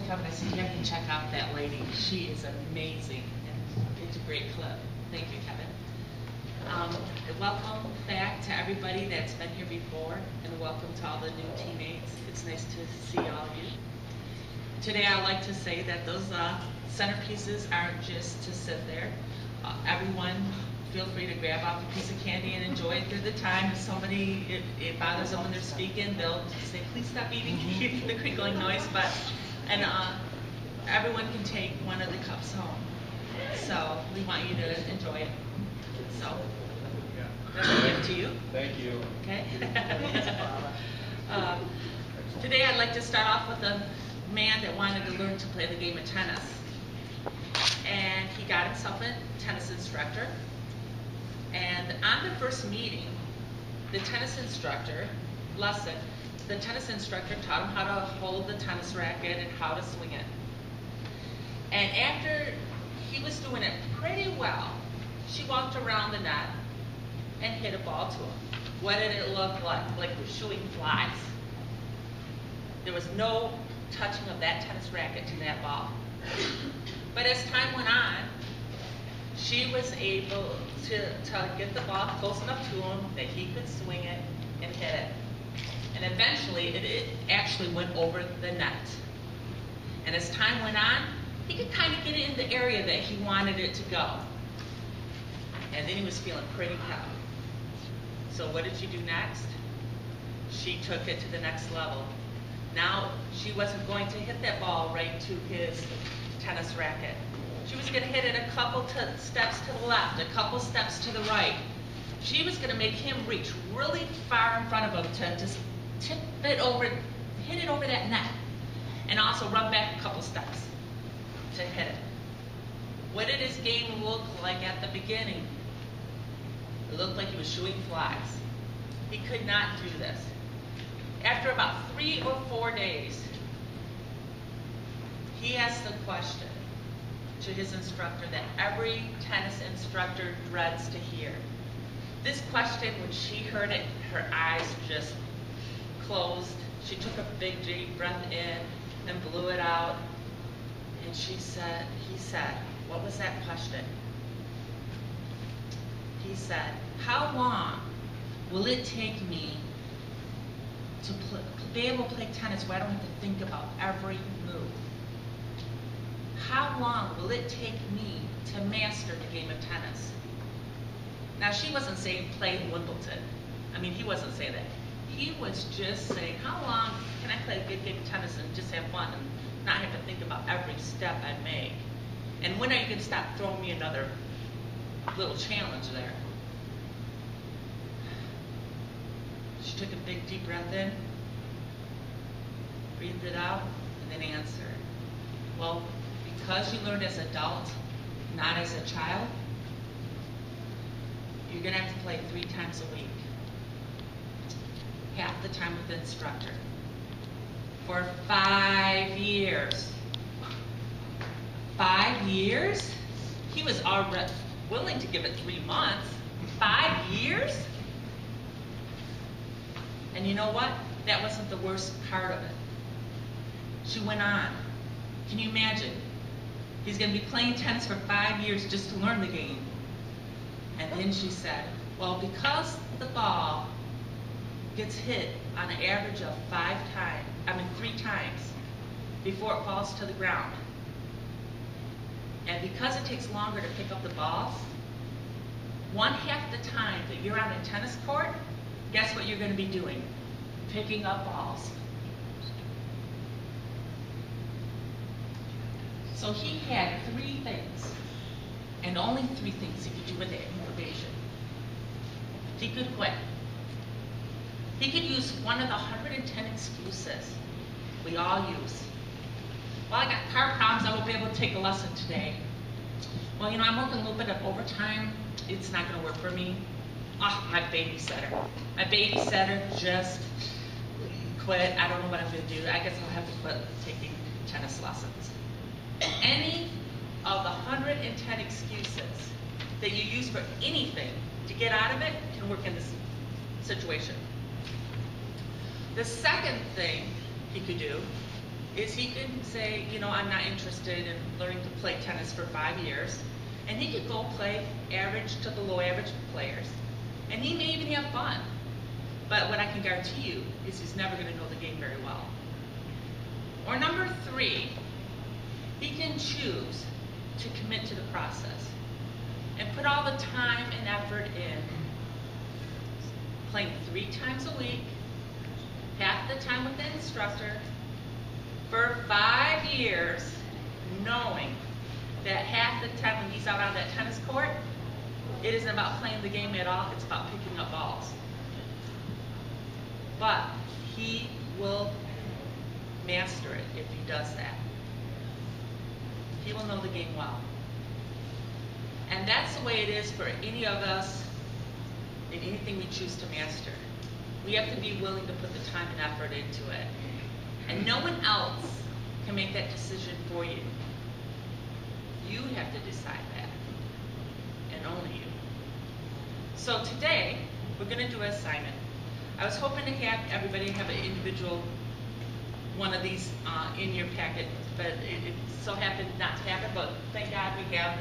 Kevin, I said, you have to check out that lady. She is amazing. And it's a great clip. Thank you, Kevin. Welcome back to everybody that's been here before, and welcome to all the new teammates. It's nice to see all of you. Today I'd like to say that those centerpieces aren't just to sit there. Everyone feel free to grab off a piece of candy and enjoy it through the time. If somebody, it bothers them when they're speaking, they'll say, please stop eating, keep the crinkling noise. And everyone can take one of the cups home. So we want you to enjoy it. So, that's a gift to you. Thank you. Okay. Today I'd like to start off with a man that wanted to learn to play the game of tennis. And he got himself a tennis instructor. And on the first meeting, the tennis instructor taught him how to hold the tennis racket and how to swing it. And after he was doing it pretty well, she walked around the net and hit a ball to him. What did it look like? Like it was shooting flies. There was no touching of that tennis racket to that ball. But as time went on, she was able to get the ball close enough to him that he could swing it and hit it. And eventually, it actually went over the net. And as time went on, he could kind of get it in the area that he wanted it to go. And then he was feeling pretty proud. So what did she do next? She took it to the next level. Now, she wasn't going to hit that ball right to his tennis racket. She was going to hit it a couple steps to the left, a couple steps to the right. She was going to make him reach really far in front of him to just hit it over that net, and also run back a couple steps to hit it. What did his game look like at the beginning? It looked like he was shooting flies. He could not do this. After about 3 or 4 days, he asked the question to his instructor that every tennis instructor dreads to hear. This question, when she heard it, her eyes just closed. She took a big deep breath in and blew it out. And he said, what was that question? He said, how long will it take me to be able to play tennis where I don't have to think about every move? How long will it take me to master the game of tennis? Now, she wasn't saying play Wimbledon. I mean, he wasn't saying that. He was just saying, how long can I play a good game of tennis and just have fun and not have to think about every step I make? And when are you going to stop throwing me another little challenge there? She took a big deep breath in, breathed it out, and then answered. Well, because you learned as an adult, not as a child, you're going to have to play 3 times a week. Half the time with the instructor. For 5 years. 5 years? He was already willing to give it 3 months. 5 years? And you know what? That wasn't the worst part of it. She went on. Can you imagine? He's going to be playing tennis for 5 years just to learn the game. And then she said, well, because the ball gets hit on an average of 3 times before it falls to the ground. And because it takes longer to pick up the balls, 1/2 the time that you're on a tennis court, guess what you're going to be doing? Picking up balls. So he had 3 things, and only 3 things he could do with that information. He could quit. He could use one of the 110 excuses we all use. Well, I got car problems, I won't be able to take a lesson today. Well, you know, I'm working a little bit of overtime, it's not going to work for me. Oh, my babysitter. My babysitter just quit, I don't know what I'm going to do. I guess I'll have to quit taking tennis lessons. Any of the 110 excuses that you use for anything to get out of it can work in this situation. The second thing he could do is he can say, you know, I'm not interested in learning to play tennis for 5 years. And he could go play average to below average players. And he may even have fun. But what I can guarantee you is he's never going to know the game very well. Or number 3, he can choose to commit to the process and put all the time and effort in playing 3 times a week, half the time with the instructor, for 5 years, knowing that half the time when he's out on that tennis court, it isn't about playing the game at all, it's about picking up balls. But he will master it if he does that. He will know the game well. And that's the way it is for any of us in anything we choose to master. We have to be willing to put the time and effort into it. And no one else can make that decision for you. You have to decide that. And only you. So today, we're going to do an assignment. I was hoping to have everybody have an individual one of these in your packet, but it so happened not to happen, but thank God we have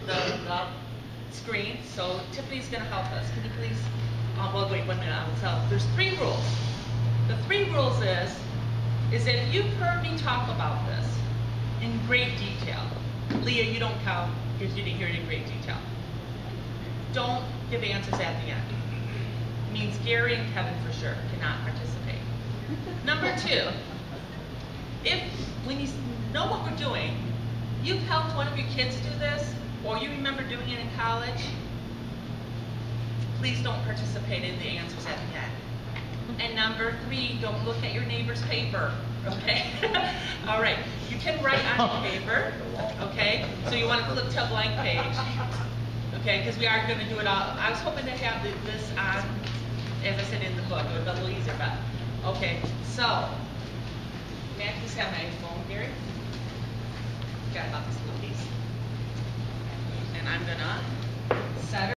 the screen. So Tiffany's going to help us. Can you please, well wait 1 minute, I will tell. There's 3 rules. The 3 rules is that you've heard me talk about this in great detail. Leah, you don't count because you didn't hear it in great detail. Don't give answers at the end. It means Gary and Kevin for sure cannot participate. Number 2, if when you know what we're doing, you've helped one of your kids do this, or you remember doing it in college, please don't participate in the answers at the end. And number 3, don't look at your neighbor's paper, okay? All right, you can write on your paper, okay? So you want to flip to a blank page, okay? Because we are going to do it all. I was hoping to have this on, as I said in the book, it would be a little easier, but okay. So, may I please have my phone, Gary? Forgot about this little piece. And I'm going to set it.